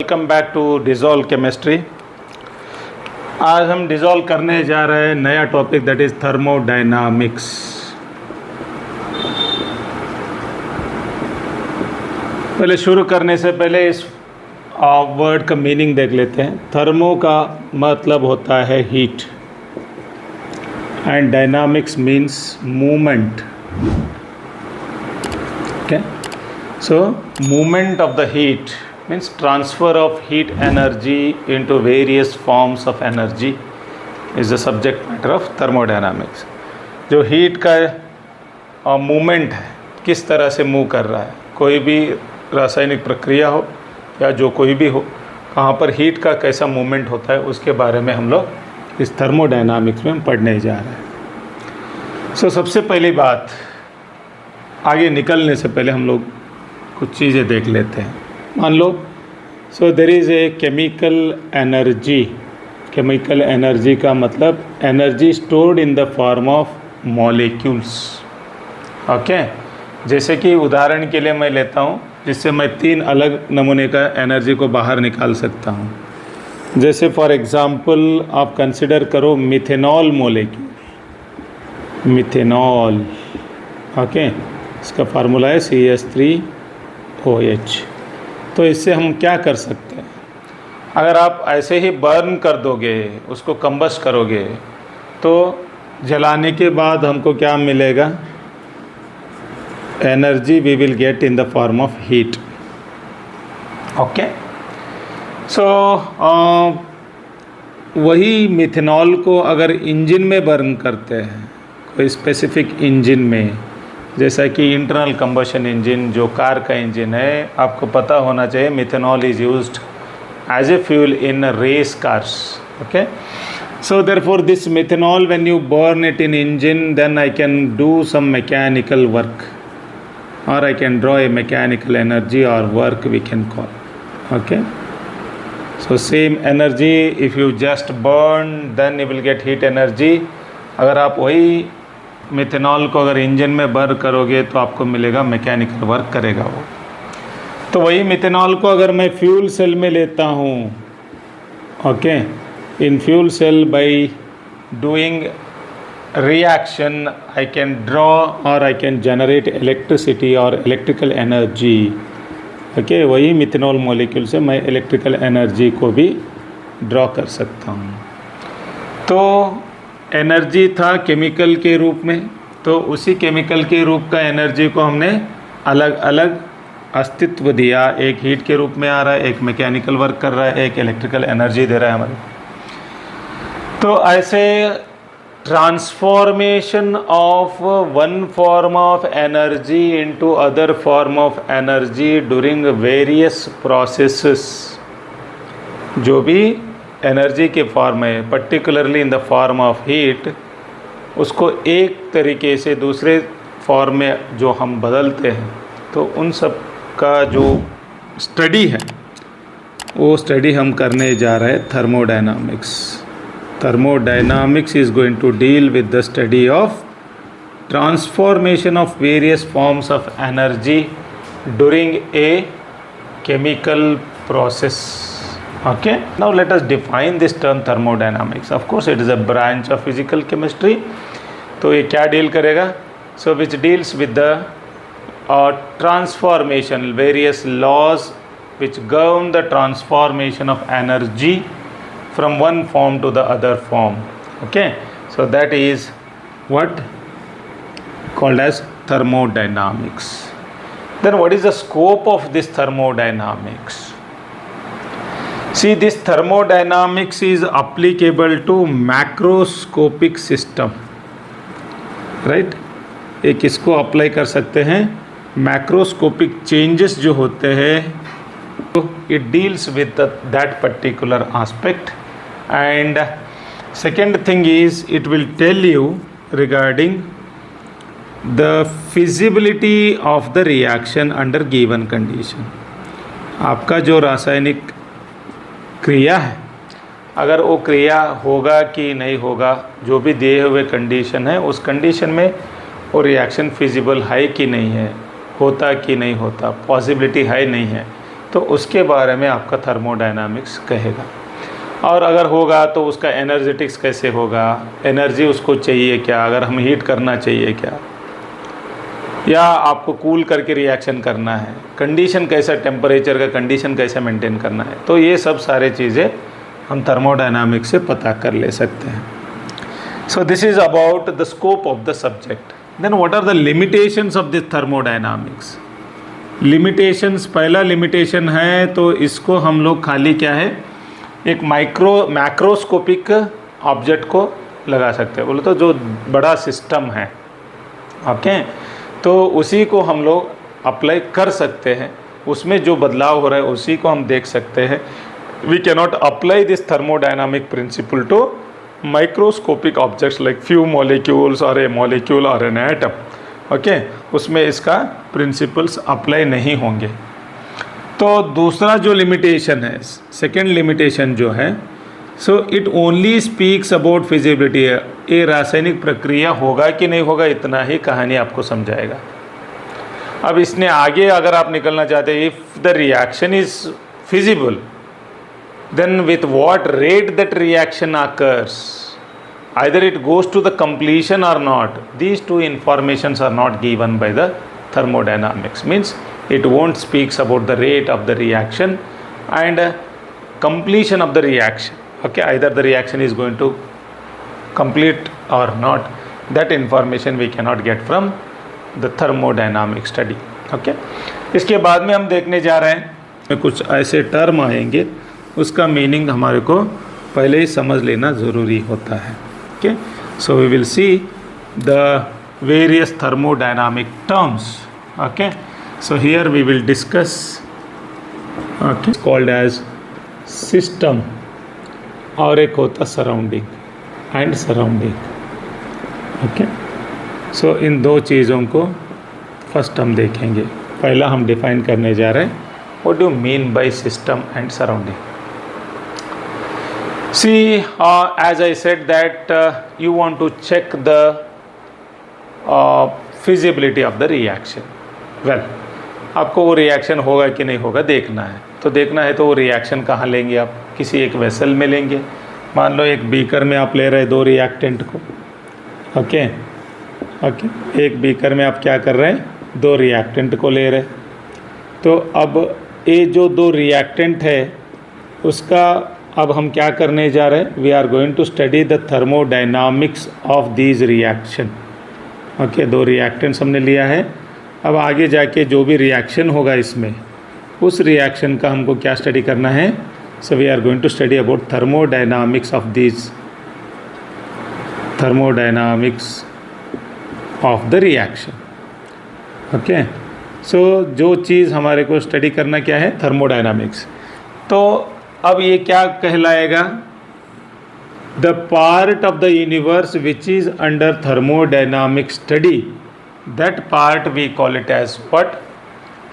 Welcome back to dissolve chemistry. आज हम dissolve करने जा रहे हैं नया टॉपिक, दैट इज़ थर्मोडायनामिक्स। पहले शुरू करने से पहले इस वर्ड का मीनिंग देख लेते हैं। थर्मो का मतलब होता है heat and dynamics means movement. Okay, so movement of the heat means transfer of heat energy into various forms of energy is the subject matter of thermodynamics। जो हीट का मूवमेंट है, किस तरह से मूव कर रहा है, कोई भी रासायनिक प्रक्रिया हो या जो कोई भी हो, कहाँ पर हीट का कैसा मूवमेंट होता है, उसके बारे में हम लोग इस थर्मोडायनामिक्स में हम पढ़ने जा रहे हैं। सो सबसे पहली बात, आगे निकलने से पहले हम लोग कुछ चीज़ें देख लेते हैं। मान लो, so there is a chemical energy. Chemical energy का मतलब energy stored in the form of molecules. Okay, जैसे कि उदाहरण के लिए मैं लेता हूँ, जिससे मैं 3 अलग नमूने का एनर्जी को बाहर निकाल सकता हूँ। जैसे फॉर एग्ज़ाम्पल आप कंसिडर करो मिथेनॉल मॉलिक्यूल, मिथेनॉल। ओके, इसका फार्मूला है CH3OH। तो इससे हम क्या कर सकते हैं, अगर आप ऐसे ही बर्न कर दोगे, उसको कंबस्ट करोगे, तो जलाने के बाद हमको क्या मिलेगा, energy we will get in the form of heat. Okay, so वही मिथेनॉल को अगर इंजन में बर्न करते हैं, कोई स्पेसिफिक इंजन में, जैसा कि इंटरनल कंबशन इंजन जो कार का इंजन है, आपको पता होना चाहिए methanol is used as a fuel in race cars. Okay, so therefore this methanol when you burn it in engine, then I can do some mechanical work और I can draw a mechanical energy और work we can call. Okay, so same energy if you just burn then you will get heat energy. अगर आप वही methanol को अगर engine में burn करोगे तो आपको मिलेगा मैकेनिकल वर्क करेगा वो। तो वही मिथेनॉल को अगर मैं फ्यूल सेल में लेता हूँ, okay, in fuel cell by doing reaction I can draw और आई कैन जनरेट इलेक्ट्रिसिटी और इलेक्ट्रिकल एनर्जी। ओके, वही मिथेनॉल मॉलिक्यूल से मैं इलेक्ट्रिकल एनर्जी को भी ड्रॉ कर सकता हूँ। तो एनर्जी था केमिकल के रूप में, तो उसी केमिकल के रूप का एनर्जी को हमने अलग अलग अस्तित्व दिया। एक हीट के रूप में आ रहा है, एक मैकेनिकल वर्क कर रहा है, एक इलेक्ट्रिकल एनर्जी दे रहा है हमारे। तो ऐसे transformation of one form of energy into other form of energy during various processes, जो भी एनर्जी के फॉर्म है, particularly in the form of heat, उसको एक तरीके से दूसरे फॉर्म में जो हम बदलते हैं, तो उन सब का जो स्टडी है, वो स्टडी हम करने जा रहे हैं thermodynamics. Thermodynamics is going to deal with the study of transformation of various forms of energy during a chemical process. Okay, now let us define this term thermodynamics. Of course it is a branch of physical chemistry. तो ये क्या deal करेगा, so which deals with the transformation, various laws which govern the transformation of energy from one form to the other form. Okay, so that is what called as thermodynamics. Then what is the scope of this thermodynamics? See, this thermodynamics is applicable to macroscopic system, right? एक इसको apply कर सकते हैं macroscopic changes जो होते हैं, तो it deals with that particular aspect. And second thing is it will tell you regarding the feasibility of the reaction under given condition. आपका जो रासायनिक क्रिया है, अगर वो क्रिया होगा कि नहीं होगा, जो भी दिए हुए कंडीशन है, उस कंडीशन में वो रिएक्शन फिजिबल है कि नहीं है, होता कि नहीं होता, पॉसिबिलिटी है नहीं है, तो उसके बारे में आपका थर्मोडायनामिक्स कहेगा। और अगर होगा तो उसका एनर्जेटिक्स कैसे होगा, एनर्जी उसको चाहिए क्या, अगर हम हीट करना चाहिए क्या, या आपको कूल करके रिएक्शन करना है, कंडीशन कैसा, टेम्परेचर का कंडीशन कैसे मेंटेन करना है, तो ये सब सारे चीज़ें हम थर्मोडायनामिक्स से पता कर ले सकते हैं। So this is about the scope of the subject. Then what are the limitations of this thermodynamics. Limitations, पहला लिमिटेशन है तो इसको हम लोग खाली क्या है, एक मैक्रोस्कोपिक ऑब्जेक्ट को लगा सकते हैं। बोले तो जो बड़ा सिस्टम है, ओके, तो उसी को हम लोग अप्लाई कर सकते हैं, उसमें जो बदलाव हो रहा है उसी को हम देख सकते हैं। We cannot apply this thermodynamic principle to microscopic objects like few molecules और ए मॉलिक्यूल और एन एटम, ओके, उसमें इसका प्रिंसिपल्स अप्लाई नहीं होंगे। तो दूसरा जो लिमिटेशन है, सेकेंड लिमिटेशन जो है, so it only speaks about feasibility. ये रासायनिक प्रक्रिया होगा कि नहीं होगा इतना ही कहानी आपको समझाएगा। अब इसने आगे अगर आप निकलना चाहते हैं, if the reaction is feasible then with what rate that reaction occurs, either it goes to the completion or not, these two informations are not given by the thermodynamics. Means it won't speaks about the rate of the reaction and completion of the reaction, okay, either the reaction is going to complete or not, that information we cannot get from the thermodynamic study, okay. इसके बाद में हम देखने जा रहे हैं कुछ ऐसे टर्म आएंगे, उसका मीनिंग हमारे को पहले ही समझ लेना ज़रूरी होता है, okay. So we will see the various thermodynamic terms, okay. So here we will discuss, okay, it's called as system, और एक होता सराउंडिंग एंड सराउंडिंग, ओके. सो इन दो चीज़ों को फर्स्ट हम देखेंगे। पहला हम डिफाइन करने जा रहे हैं what do mean by system and surrounding. See as I said that you want to check the feasibility of the reaction. Well, आपको वो रिएक्शन होगा कि नहीं होगा देखना है, तो देखना है तो वो रिएक्शन कहाँ लेंगे आप, किसी एक वेसल में लेंगे। मान लो एक बीकर में आप ले रहे दो रिएक्टेंट को, ओके, एक बीकर में आप क्या कर रहे हैं, दो रिएक्टेंट को ले रहे। तो अब ये जो दो रिएक्टेंट है उसका अब हम क्या करने जा रहे हैं, we are going to study the thermodynamics of these reaction, okay. दो रिएक्टेंट्स हमने लिया है, अब आगे जाके जो भी रिएक्शन होगा इसमें, उस रिएक्शन का हमको क्या स्टडी करना है। So we are going to study about thermodynamics of these, thermodynamics of the reaction, okay. So जो चीज़ हमारे को स्टडी करना क्या है, थर्मोडायनामिक्स। तो अब ये क्या कहलाएगा, the part of the universe which is under thermodynamic study, that part we call it as what,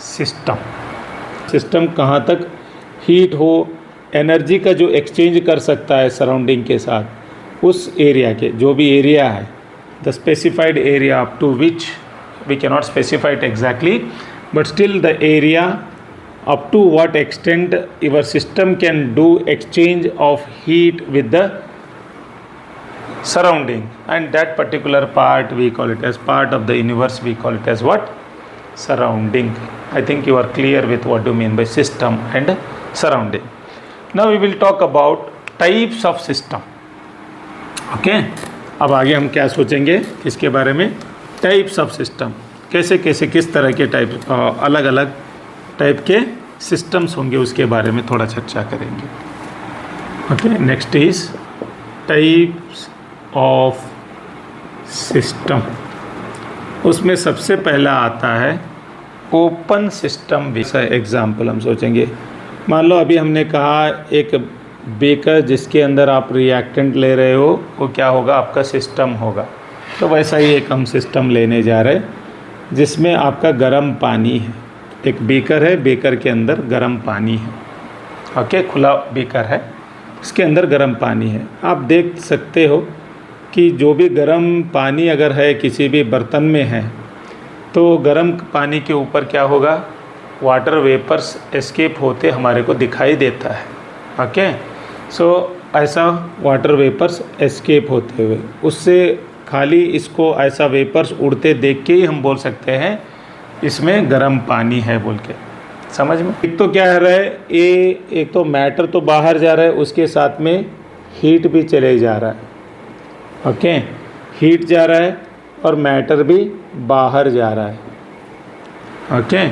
system. System कहाँ तक हीट हो, एनर्जी का जो एक्सचेंज कर सकता है सराउंडिंग के साथ, उस एरिया के जो भी एरिया है, the specified area up to which we cannot specify it exactly, but still the area up to what extent your system can do exchange of heat with the surrounding, and that particular part we call it as part of the universe, we call it as what, surrounding. I think you are clear with what do you mean by system and surrounding. Now we will talk about types of system, okay. अब आगे हम क्या सोचेंगे इसके बारे में, types of system, कैसे कैसे किस तरह के टाइप, अलग अलग टाइप के सिस्टम्स होंगे, उसके बारे में थोड़ा चर्चा करेंगे, okay. Next is types of system. उसमें सबसे पहला आता है ओपन सिस्टम। एग्जाम्पल हम सोचेंगे, मान लो अभी हमने कहा एक बेकर जिसके अंदर आप रिएक्टेंट ले रहे हो, वो क्या होगा, आपका सिस्टम होगा। तो वैसा ही एक हम सिस्टम लेने जा रहे हैं जिसमें आपका गर्म पानी है। एक बीकर है, बीकर के अंदर गर्म पानी है, ओके, खुला बीकर है, इसके अंदर गर्म पानी है। आप देख सकते हो कि जो भी गर्म पानी अगर है किसी भी बर्तन में है, तो गर्म पानी के ऊपर क्या होगा, वाटर वेपर्स एस्केप होते हमारे को दिखाई देता है। ओके, सो ऐसा वाटर वेपर्स एस्केप होते हुए, उससे खाली इसको ऐसा वेपर्स उड़ते देख के ही हम बोल सकते हैं इसमें गर्म पानी है बोल के। समझ में? एक तो क्या है ये, एक तो मैटर तो बाहर जा रहा है, उसके साथ में हीट भी चले जा रहा है। ओके, हीट जा रहा है और मैटर भी बाहर जा रहा है। ओके,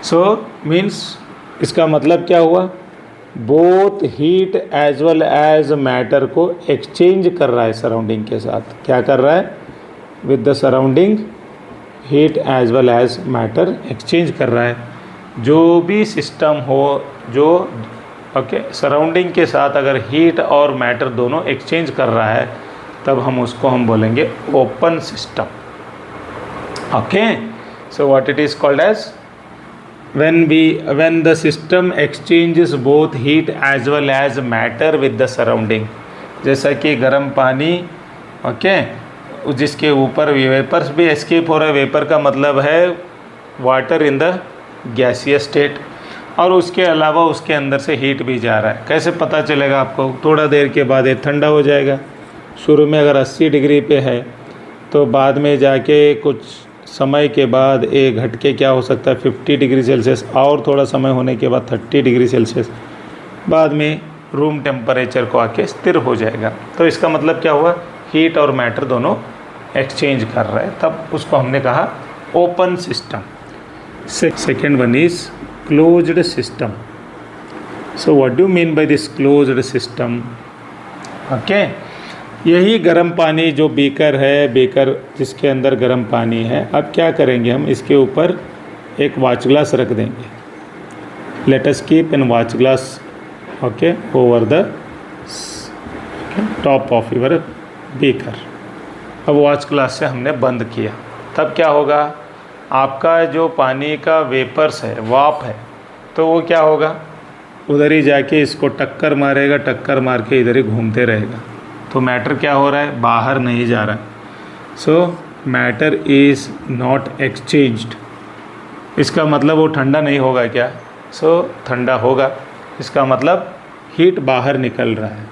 सो मीन्स इसका मतलब क्या हुआ, both heat as well as matter को एक्सचेंज कर रहा है सराउंडिंग के साथ। क्या कर रहा है? With the surrounding heat as well as matter exchange कर रहा है। जो भी सिस्टम हो जो ओके सराउंडिंग के साथ अगर हीट और मैटर दोनों एक्सचेंज कर रहा है तब हम बोलेंगे open system. Okay, so what it is called as when the system exchanges both heat as well as matter with the surrounding। जैसा कि गर्म पानी ओके जिसके ऊपर वेपर्स भी एस्केप हो रहा है, वेपर का मतलब है water in the gaseous state, और उसके अलावा उसके अंदर से हीट भी जा रहा है। कैसे पता चलेगा आपको? थोड़ा देर के बाद ये ठंडा हो जाएगा। शुरू में अगर 80 डिग्री पे है तो बाद में जाके कुछ समय के बाद ये घट के क्या हो सकता है 50 डिग्री सेल्सियस, और थोड़ा समय होने के बाद 30 डिग्री सेल्सियस, बाद में रूम टेम्परेचर को आके स्थिर हो जाएगा। तो इसका मतलब क्या हुआ, हीट और मैटर दोनों एक्सचेंज कर रहे हैं, तब उसको हमने कहा open system. Second one is closed system. So what do mean by this closed system? Okay, यही गर्म पानी जो बीकर है, बीकर जिसके अंदर गर्म पानी है, अब क्या करेंगे हम इसके ऊपर एक वॉच ग्लास रख देंगे। Let us keep an watch glass okay over the top of your beaker. अब वॉच ग्लास से हमने बंद किया, तब क्या होगा, आपका जो पानी का वेपर्स है, वाप है, तो वो क्या होगा, उधर ही जाके इसको टक्कर मारेगा, टक्कर मार के इधर ही घूमते रहेगा। तो मैटर क्या हो रहा है, बाहर नहीं जा रहा है। सो मैटर इज़ नॉट एक्सचेंज्ड। इसका मतलब वो ठंडा नहीं होगा क्या? सो ठंडा होगा। इसका मतलब हीट बाहर निकल रहा है।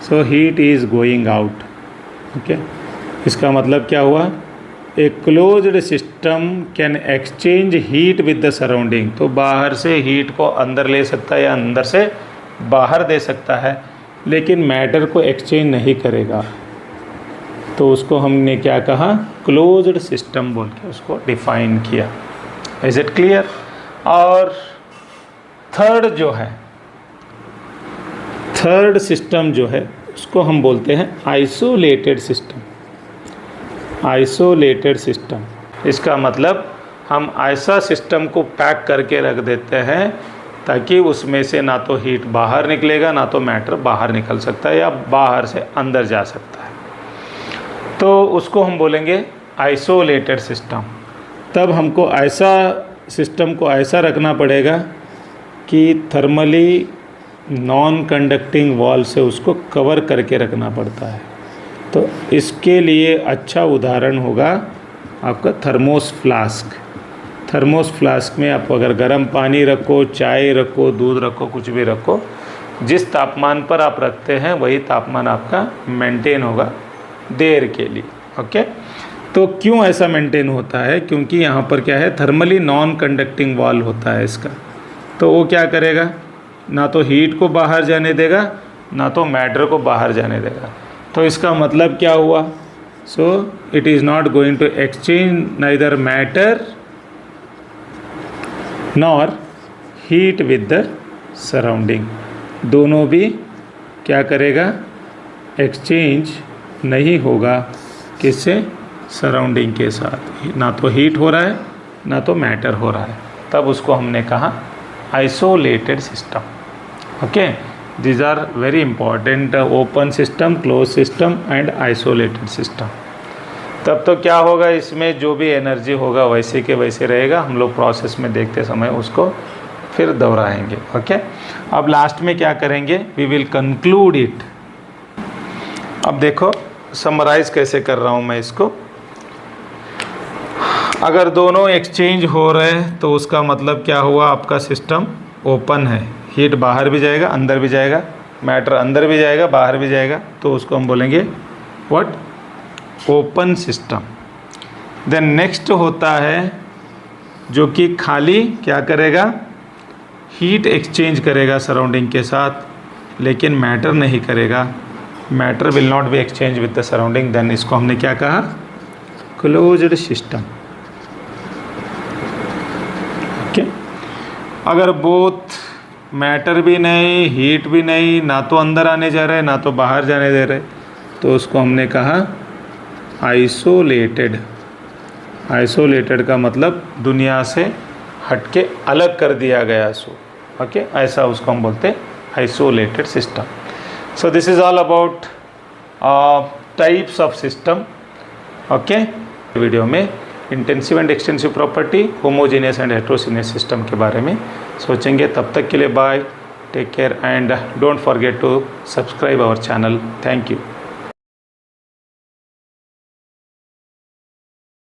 So heat is going out. Okay, इसका मतलब क्या हुआ, a closed system can exchange heat with the surrounding. तो बाहर से हीट को अंदर ले सकता है या अंदर से बाहर दे सकता है, लेकिन मैटर को एक्सचेंज नहीं करेगा। तो उसको हमने क्या कहा, क्लोज्ड सिस्टम बोल के उसको डिफाइन किया। Is it clear? और थर्ड जो है, थर्ड सिस्टम जो है उसको हम बोलते हैं आइसोलेटेड सिस्टम। आइसोलेटेड सिस्टम, इसका मतलब हम ऐसा सिस्टम को पैक करके रख देते हैं ताकि उसमें से ना तो हीट बाहर निकलेगा, ना तो मैटर बाहर निकल सकता है या बाहर से अंदर जा सकता है। तो उसको हम बोलेंगे आइसोलेटेड सिस्टम। तब हमको ऐसा सिस्टम को ऐसा रखना पड़ेगा कि थर्मली नॉन कंडक्टिंग वॉल से उसको कवर करके रखना पड़ता है। तो इसके लिए अच्छा उदाहरण होगा आपका थर्मोस फ्लास्क। थर्मोस फ्लास्क में आप अगर गर्म पानी रखो, चाय रखो, दूध रखो, कुछ भी रखो, जिस तापमान पर आप रखते हैं वही तापमान आपका मेंटेन होगा देर के लिए। ओके, तो क्यों ऐसा मेंटेन होता है? क्योंकि यहाँ पर क्या है, थर्मली नॉन कंडक्टिंग वॉल होता है इसका। तो वो क्या करेगा, ना तो हीट को बाहर जाने देगा, ना तो मैटर को बाहर जाने देगा। तो इसका मतलब क्या हुआ, so it is not going to exchange neither matter nor heat with the surrounding. दोनों भी क्या करेगा, एक्सचेंज नहीं होगा किससे, सराउंडिंग के साथ। ना तो हीट हो रहा है ना तो मैटर हो रहा है, तब उसको हमने कहा isolated system. Okay, these are very important, open system, closed system and isolated system। तब तो क्या होगा, इसमें जो भी एनर्जी होगा वैसे के वैसे रहेगा। हम लोग प्रोसेस में देखते समय उसको फिर दोहराएंगे। ओके, अब लास्ट में क्या करेंगे, वी विल कंक्लूड इट। अब देखो समराइज कैसे कर रहा हूँ मैं इसको। अगर दोनों एक्सचेंज हो रहे हैं तो उसका मतलब क्या हुआ, आपका सिस्टम ओपन है। हीट बाहर भी जाएगा अंदर भी जाएगा, मैटर अंदर भी जाएगा बाहर भी जाएगा, तो उसको हम बोलेंगे what, open system. Then next होता है जो कि खाली क्या करेगा, हीट एक्सचेंज करेगा सराउंडिंग के साथ, लेकिन मैटर नहीं करेगा। Matter will not be exchange with the surrounding, then इसको हमने क्या कहा, क्लोज्ड सिस्टम। ओके, अगर बोथ मैटर भी नहीं हीट भी नहीं, ना तो अंदर आने जा रहे ना तो बाहर जाने दे रहे, तो उसको हमने कहा आइसोलेटेड। आइसोलेटेड का मतलब दुनिया से हटके अलग कर दिया गया सो, ओके, ऐसा उसको हम बोलते हैं isolated system. So this is all about types of system. Okay, video में intensive and extensive property, homogeneous and heterogeneous system के बारे में सोचेंगे। तब तक के लिए bye, take care and don't forget to subscribe our channel. Thank you.